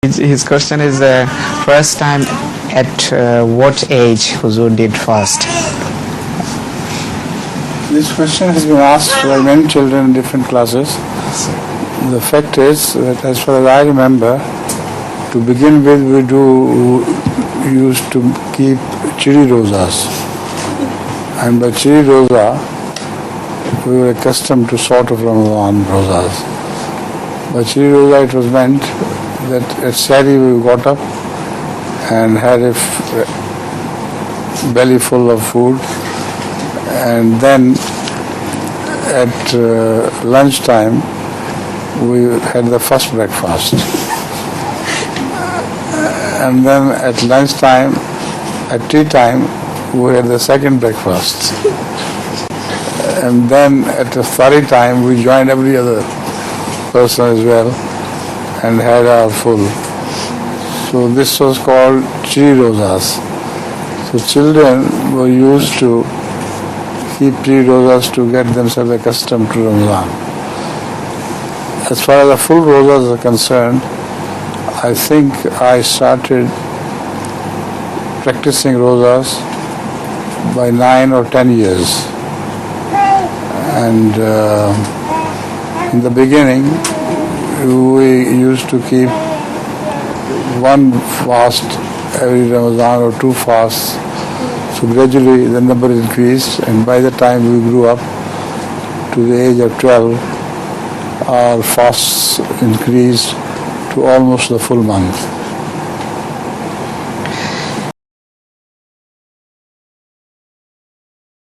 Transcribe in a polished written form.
His question is first time at what age Huzur did fast? This question has been asked by many children in different classes. The fact is that as far as I remember, to begin with we used to keep chiri rozas. And by chiri roza, we were accustomed to sort of Ramadan rozas. By chiri roza it was meant that at Sari we got up and had a belly full of food, and then at lunchtime we had the first breakfast, and then at lunchtime, at tea time, we had the second breakfast, and then at the Sari time we joined every other person as well and had our full. So this was called chiri rozas. So children were used to keep chiri rozas to get themselves accustomed to Ramadan. As far as the full rozas are concerned, I think I started practicing rozas by 9 or 10 years. And in the beginning, we used to keep one fast every Ramadan or two fasts. So gradually the number increased, and by the time we grew up to the age of 12, our fasts increased to almost the full month.